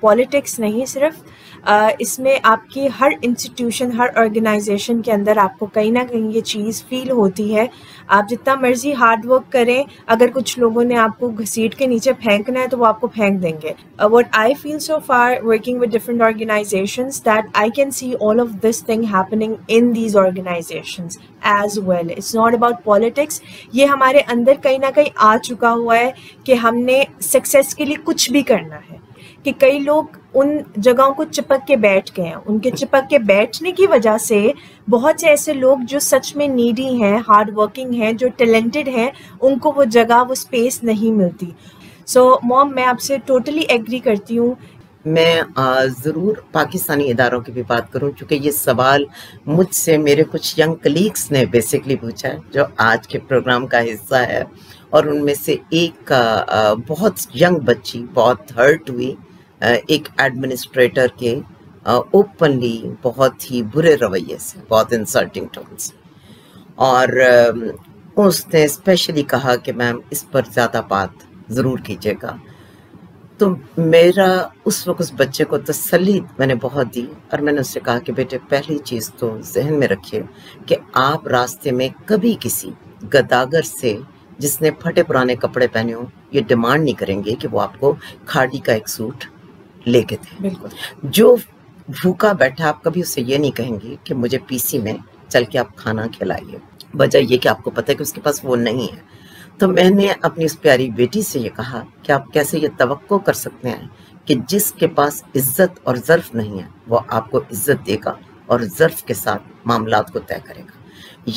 Politics نہیں صرف، اس میں آپ کی ہر انسٹیٹیوشن، ہر آرگنائزیشن کے اندر آپ کو کہیں نہ کہیں یہ چیز فیل ہوتی ہے. آپ جتنا مرضی ہارڈ ورک کریں، اگر کچھ لوگوں نے آپ کو گھسیٹ کے نیچے پھینکنا ہے تو وہ آپ کو پھینک دیں گے. What I feel so far working with different organizations, that I can see all of this thing happening in these organizations as well. It's not about politics. یہ ہمارے اندر کہیں نہ کہیں آ چکا ہوا ہے کہ ہم نے سکسیس کے لیے کچھ بھی کرنا ہے، کہ کئی لوگ ان جگہوں کو چپک کے بیٹھ گئے ہیں. ان کے چپک کے بیٹھنے کی وجہ سے بہت سے ایسے لوگ جو سچ میں نیڈی ہیں، ہارڈ ورکنگ ہیں، جو ٹیلنٹڈ ہیں، ان کو وہ جگہ، وہ اسپیس نہیں ملتی. سو موم، میں آپ سے ٹوٹلی ایگری کرتی ہوں. میں ضرور پاکستانی اداروں کی بھی بات کروں، چونکہ یہ سوال مجھ سے میرے کچھ ینگ کلیگس نے بیسکلی پوچھا ہے جو آج کے پروگرام کا حصہ ہے، اور ان میں سے ایک بہت ینگ بچی بہت ہرٹ ہوئی ایک ایڈمنسٹریٹر کے اوپنلی بہت ہی برے رویے سے، بہت انسلٹنگ ٹون سے، اور اس نے اسپیشلی کہا کہ میم اس پر زیادہ بات ضرور کیجیے گا. تو میرا اس وقت اس بچے کو تسلی میں نے بہت دی، اور میں نے اس سے کہا کہ بیٹے پہلی چیز تو ذہن میں رکھیے کہ آپ راستے میں کبھی کسی گداگر سے جس نے پھٹے پرانے کپڑے پہنے ہوں یہ ڈیمانڈ نہیں کریں گے کہ وہ آپ کو کھاڑی کا ایک سوٹ لے کے دیں. بالکل. جو بھوکا بیٹھا آپ کبھی اسے یہ نہیں کہیں گے کہ مجھے پی سی میں چل کے آپ کھانا کھلائیے، وجہ یہ کہ آپ کو پتہ ہے کہ اس کے پاس وہ نہیں ہے. تو میں نے اپنی اس پیاری بیٹی سے یہ کہا کہ آپ کیسے یہ توقع کر سکتے ہیں کہ جس کے پاس عزت اور ظرف نہیں ہے وہ آپ کو عزت دے گا اور ظرف کے ساتھ معاملات کو طے کرے گا.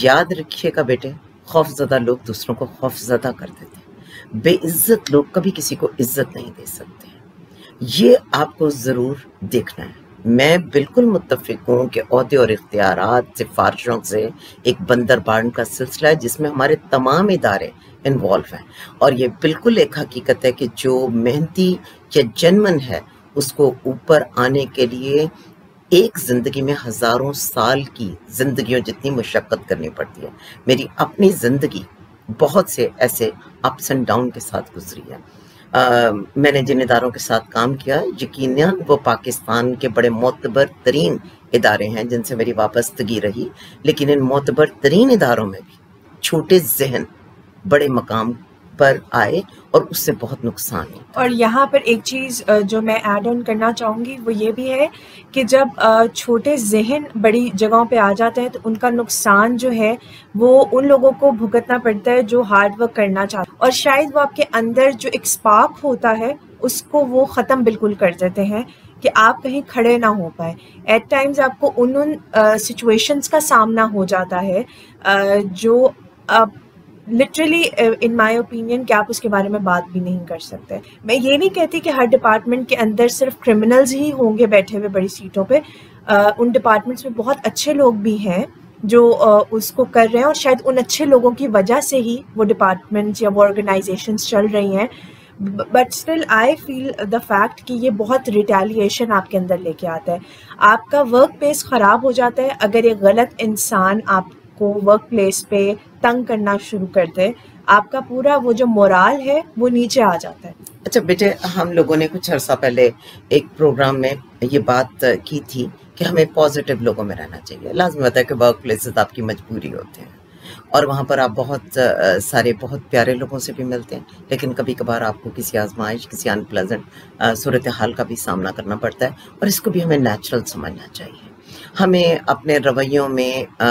یاد رکھیے گا بیٹے، خوف زدہ لوگ دوسروں کو خوف زدہ کر دیتے ہیں، بے عزت لوگ کبھی کسی کو عزت نہیں دے سکتے. یہ آپ کو ضرور دیکھنا ہے. میں بالکل متفق ہوں کہ عہدے اور اختیارات سفارشوں سے ایک بندر بانڈ کا سلسلہ ہے جس میں ہمارے تمام ادارے انوالو ہیں، اور یہ بالکل ایک حقیقت ہے کہ جو محنتی یا جنمن ہے اس کو اوپر آنے کے لیے ایک زندگی میں ہزاروں سال کی زندگیوں جتنی مشقت کرنی پڑتی ہے. میری اپنی زندگی بہت سے ایسے اپس اینڈ ڈاؤن کے ساتھ گزری ہے. میں نے جن اداروں کے ساتھ کام کیا یقیناً وہ پاکستان کے بڑے معتبر ترین ادارے ہیں جن سے میری وابستگی رہی، لیکن ان معتبر ترین اداروں میں بھی چھوٹے ذہن بڑے مقام پر آئے اور اس سے بہت نقصان ہے. اور یہاں پر ایک چیز جو میں ایڈ آن کرنا چاہوں گی وہ یہ بھی ہے کہ جب چھوٹے ذہن بڑی جگہوں پہ آ جاتے ہیں تو ان کا نقصان جو ہے وہ ان لوگوں کو بھگتنا پڑتا ہے جو ہارڈ ورک کرنا چاہتے ہیں، اور شاید وہ آپ کے اندر جو ایک اسپارک ہوتا ہے اس کو وہ ختم بالکل کر دیتے ہیں کہ آپ کہیں کھڑے نہ ہو پائیں. ایٹ ٹائمز آپ کو ان سچویشنز کا سامنا ہو جاتا ہے جو لٹرلی ان مائی اوپینین کہ آپ اس کے بارے میں بات بھی نہیں کر سکتے. میں یہ نہیں کہتی کہ ہر ڈپارٹمنٹ کے اندر صرف کرمنلز ہی ہوں گے بیٹھے ہوئے بڑی سیٹوں پہ. ان ڈپارٹمنٹس میں بہت اچھے لوگ بھی ہیں جو اس کو کر رہے ہیں، اور شاید ان اچھے لوگوں کی وجہ سے ہی وہ ڈپارٹمنٹس یا وہ آرگنائزیشنز چل رہی ہیں. But still I feel the fact کہ یہ بہت ریٹیلیشن آپ کے اندر لے کے آتا ہے. آپ کا ورک پلیس خراب ہو جاتا ہے اگر ایک غلط انسان آپ کو ورک پلیس پہ تنگ کرنا شروع کر دے. آپ کا پورا وہ جو مورال ہے وہ نیچے آ جاتا ہے. اچھا بیٹے، ہم لوگوں نے کچھ عرصہ پہلے ایک پروگرام میں یہ بات کی تھی کہ ہمیں پازیٹیو لوگوں میں رہنا چاہیے. لازم ہوتا ہے کہ ورک پلیسز آپ کی مجبوری ہوتے ہیں اور وہاں پر آپ بہت سارے بہت پیارے لوگوں سے بھی ملتے ہیں، لیکن کبھی کبھار آپ کو کسی آزمائش، کسی انپلیزنٹ صورتحال کا بھی سامنا کرنا پڑتا ہے، اور اس کو بھی ہمیں نیچرل سمجھنا چاہیے. ہمیں اپنے رویوں میں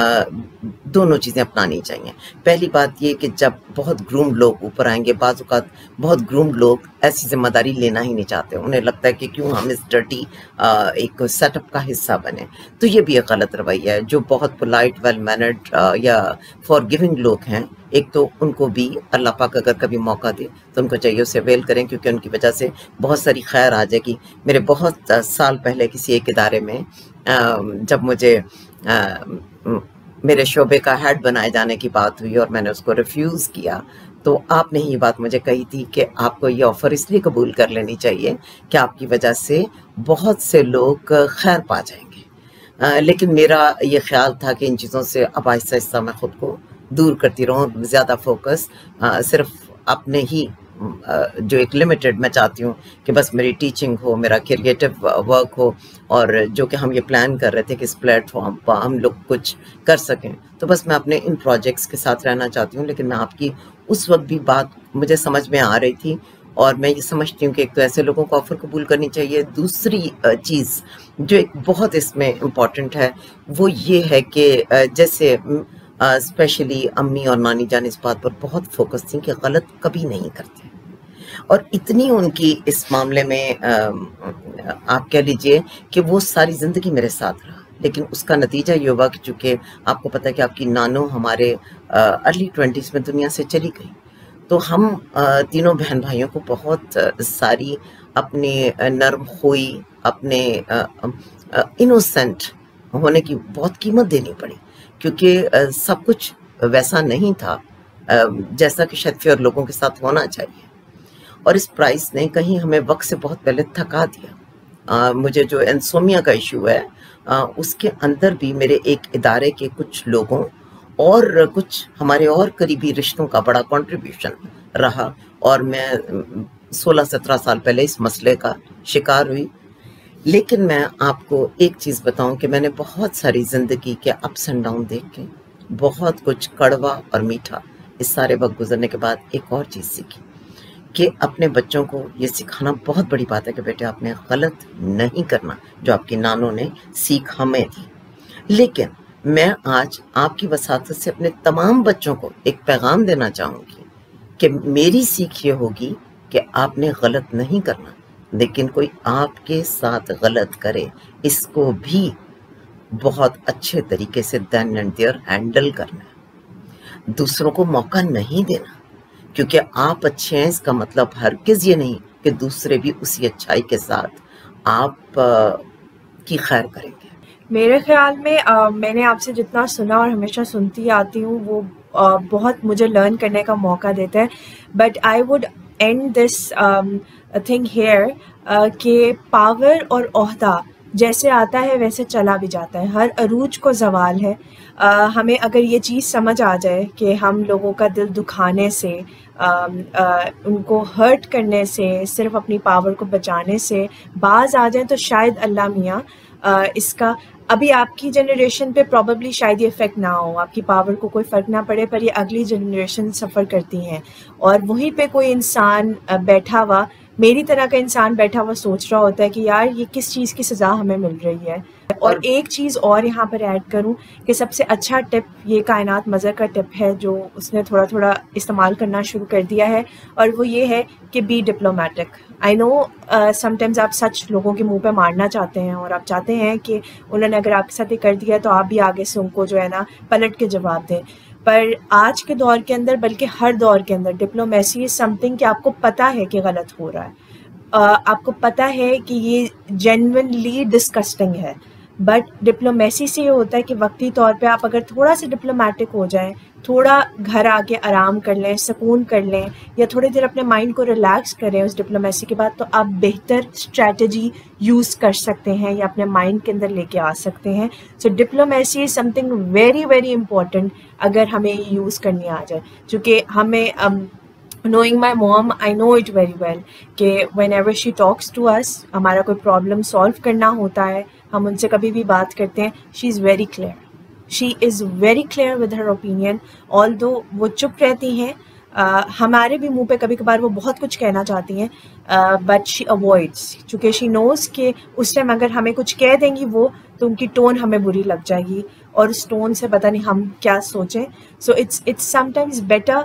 دونوں چیزیں اپنانی چاہیے. پہلی بات یہ کہ جب بہت گرومڈ لوگ اوپر آئیں گے، بعض اوقات بہت گرومڈ لوگ ایسی ذمہ داری لینا ہی نہیں چاہتے، انہیں لگتا ہے کہ کیوں ہم اس ڈرٹی ایک سیٹ اپ کا حصہ بنے. تو یہ بھی ایک غلط رویہ ہے. جو بہت پولائٹ، ویل مینرڈ یا فار گیونگ لوگ ہیں، ایک تو ان کو بھی اللہ پاک اگر کبھی موقع دے تو ان کو چاہیے اسے ویل کریں، کیونکہ ان کی وجہ سے بہت ساری خیر آ جائے گی. میرے بہت سال پہلے کسی ایک ادارے میں جب مجھے میرے شعبے کا ہیڈ بنائے جانے کی بات ہوئی اور میں نے اس کو ریفیوز کیا، تو آپ نے یہ بات مجھے کہی تھی کہ آپ کو یہ آفر اس لیے قبول کر لینی چاہیے کہ آپ کی وجہ سے بہت سے لوگ خیر پا جائیں گے. لیکن میرا یہ خیال تھا کہ ان چیزوں سے اب آہستہ آہستہ میں خود کو دور کرتی رہوں، زیادہ فوکس صرف اپنے ہی جو ایک لمیٹڈ میں چاہتی ہوں کہ بس میری ٹیچنگ ہو, میرا کریٹو ورک ہو, اور جو کہ ہم یہ پلان کر رہے تھے کہ اس پلیٹ فارم پر ہم لوگ کچھ کر سکیں, تو بس میں اپنے ان پروجیکٹس کے ساتھ رہنا چاہتی ہوں. لیکن میں آپ کی اس وقت بھی بات مجھے سمجھ میں آ رہی تھی, اور میں یہ سمجھتی ہوں کہ ایک تو ایسے لوگوں کو آفر قبول کرنی چاہیے. دوسری چیز جو ایک بہت اس میں امپورٹنٹ ہے وہ یہ ہے کہ جیسے اسپیشلی امی اور نانی جان اس بات پر بہت فوکس تھیں کہ غلط کبھی نہیں کرتے, اور اتنی ان کی اس معاملے میں آپ کہہ لیجئے کہ وہ ساری زندگی میرے ساتھ رہا. لیکن اس کا نتیجہ یہ ہوا کہ چونکہ آپ کو پتہ ہے کہ آپ کی نانو ہمارے ارلی 20s میں دنیا سے چلی گئی, تو ہم تینوں بہن بھائیوں کو بہت ساری اپنی نرم خوئی, اپنے انوسینٹ ہونے کی بہت قیمت دینی پڑی, کیونکہ سب کچھ ویسا نہیں تھا جیسا کہ شاید فیور لوگوں کے ساتھ ہونا چاہیے. اور اس پرائس نے کہیں ہمیں وقت سے بہت پہلے تھکا دیا. مجھے جو انسومیا کا ایشو ہے اس کے اندر بھی میرے ایک ادارے کے کچھ لوگوں اور کچھ ہمارے اور قریبی رشتوں کا بڑا کنٹریبیوشن رہا, اور میں 16-17 سال پہلے اس مسئلے کا شکار ہوئی. لیکن میں آپ کو ایک چیز بتاؤں کہ میں نے بہت ساری زندگی کے اپس اینڈ ڈاؤن دیکھ کے بہت کچھ کڑوا اور میٹھا اس سارے وقت گزرنے کے بعد ایک اور چیز سیکھی کہ اپنے بچوں کو یہ سکھانا بہت بڑی بات ہے کہ بیٹے آپ نے غلط نہیں کرنا, جو آپ کی نانوں نے سیکھ ہمیں دی. لیکن میں آج آپ کی وساطت سے اپنے تمام بچوں کو ایک پیغام دینا چاہوں گی کہ میری سیکھ یہ ہوگی کہ آپ نے غلط نہیں کرنا, لیکن کوئی آپ کے ساتھ غلط کرے اس کو بھی بہت اچھے طریقے سے دین اینڈ دیئر ہینڈل کرنا ہے. دوسروں کو موقع نہیں دینا, کیونکہ آپ اچھے ہیں اس کا مطلب ہرگز یہ نہیں کہ دوسرے بھی اسی اچھائی کے ساتھ آپ کی خیر کریں گے. میرے خیال میں میں نے آپ سے جتنا سنا اور ہمیشہ سنتی آتی ہوں وہ بہت مجھے لرن کرنے کا موقع دیتا ہے. But I would and this thing here کہ پاور اور عہدہ جیسے آتا ہے ویسے چلا بھی جاتا ہے, ہر عروج کو زوال ہے. ہمیں اگر یہ چیز سمجھ آ جائے کہ ہم لوگوں کا دل دکھانے سے, ان کو ہرٹ کرنے سے, صرف اپنی پاور کو بچانے سے باز آ جائیں, تو شاید اللہ میاں اس کا ابھی آپ کی جنریشن پہ پروبیبلی شاید یہ افیکٹ نہ ہو, آپ کی پاور کو کوئی فرق نہ پڑے, پر یہ اگلی جنریشن سفر کرتی ہیں. اور وہیں پہ کوئی انسان بیٹھا ہوا, میری طرح کا انسان بیٹھا ہوا سوچ رہا ہوتا ہے کہ یار یہ کس چیز کی سزا ہمیں مل رہی ہے. اور ایک چیز اور یہاں پر ایڈ کروں کہ سب سے اچھا ٹپ یہ کائنات مظہر کا ٹپ ہے جو اس نے تھوڑا تھوڑا استعمال کرنا شروع کر دیا ہے, اور وہ یہ ہے کہ be diplomatic. I know sometimes آپ سچ لوگوں کے منہ پہ مارنا چاہتے ہیں, اور آپ چاہتے ہیں کہ انہوں نے اگر آپ کے ساتھ یہ کر دیا تو آپ بھی آگے سے ان کو جو ہے نا پلٹ کے جواب دیں. پر آج کے دور کے اندر, بلکہ ہر دور کے اندر, ڈپلومیسی از سم تھنگ کہ آپ کو پتہ ہے کہ غلط ہو رہا ہے, آپ کو پتہ ہے کہ یہ جینوئنلی ڈسکسٹنگ ہے, بٹ ڈپلومیسی سے یہ ہوتا ہے کہ وقتی طور پہ آپ اگر تھوڑا سا ڈپلومیٹک ہو جائیں, تھوڑا گھر آ کے آرام کر لیں, سکون کر لیں, یا تھوڑی دیر اپنے مائنڈ کو ریلیکس کریں اس ڈپلومیسی کے بعد, تو آپ بہتر اسٹریٹجی یوز کر سکتے ہیں یا اپنے مائنڈ کے اندر لے کے آ سکتے ہیں. So diplomacy is something very very important اگر ہمیں یہ یوز کرنی آ جائے. چونکہ ہمیں knowing my mom, I know it very well کہ whenever she talks to us, ہمارا کوئی پرابلم سالو کرنا ہوتا ہے, ہم ان سے کبھی بھی بات کرتے ہیں, she is very clear. She is very clear with her opinion. Although وہ چپ رہتی ہیں, ہمارے بھی منہ پہ کبھی کبھار وہ بہت کچھ کہنا چاہتی ہیں, بٹ شی اوائڈس, چونکہ شی نوز کہ اس ٹائم اگر ہمیں کچھ کہہ دیں گی وہ, تو ان کی ٹون ہمیں بری لگ جائے گی, اور اس ٹون سے پتہ نہیں ہم کیا سوچیں. So it's sometimes better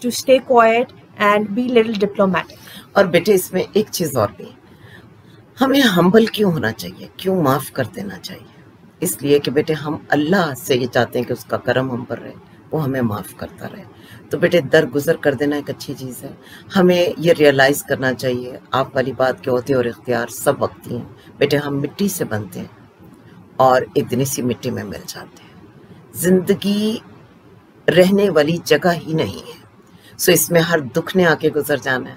to stay quiet and be little diplomatic. اور بیٹے اس میں ایک چیز اور بھی, ہمیں ہمبل کیوں ہونا چاہیے, کیوں معاف کر دینا چاہیے؟ اس لیے کہ بیٹے ہم اللہ سے یہ چاہتے ہیں کہ اس کا کرم ہم پر رہے, وہ ہمیں معاف کرتا رہے. تو بیٹے درگزر کر دینا ایک اچھی چیز ہے. ہمیں یہ ریئلائز کرنا چاہیے, آپ والی بات کے عہدے اور اختیار سب وقتی ہیں. بیٹے ہم مٹی سے بنتے ہیں اور ایک دن اسی مٹی میں مل جاتے ہیں. زندگی رہنے والی جگہ ہی نہیں ہے. سو اس میں ہر دکھ نے آ کے گزر جانا ہے,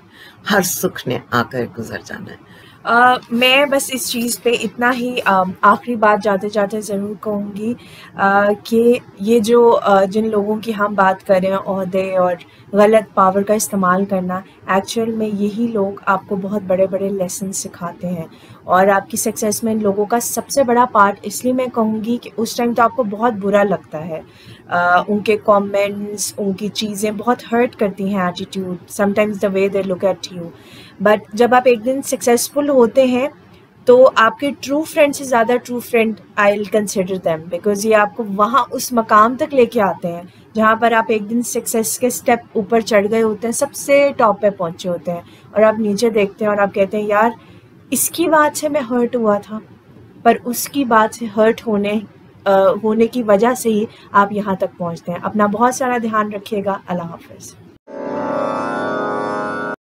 ہر سکھ نے آ کر گزر جانا ہے. میں بس اس چیز پہ اتنا ہی آخری بات جاتے جاتے ضرور کہوں گی کہ یہ جو جن لوگوں کی ہم بات کر رہے ہیں عہدے اور غلط پاور کا استعمال کرنا، ایکچوئل میں یہی لوگ آپ کو بہت بڑے بڑے لیسن سکھاتے ہیں، اور آپ کی سکسیس میں ان لوگوں کا سب سے بڑا پارٹ اس لیے میں کہوں گی کہ اس ٹائم تو آپ کو بہت برا لگتا ہے، ان کے کامنٹس، ان کی چیزیں بہت ہرٹ کرتی ہیں، attitude sometimes the way they look at you, but جب آپ ایک دن سکسیزفل ہوتے ہیں تو آپ کے ٹرو فرینڈ سے زیادہ true friend I will consider them, because یہ آپ کو وہاں اس مقام تک لے کے آتے ہیں جہاں پر آپ ایک دن سکسیس کے اسٹیپ اوپر چڑھ گئے ہوتے ہیں، سب سے ٹاپ پہ پہنچے ہوتے ہیں، اور آپ نیچے دیکھتے ہیں اور آپ کہتے ہیں یار اس کی بات سے میں ہرٹ ہوا تھا، پر اس کی بات سے ہرٹ ہونے کی وجہ سے ہی آپ یہاں تک پہنچتے ہیں۔ اپنا بہت سارا دھیان رکھیے گا۔ اللہ حافظ۔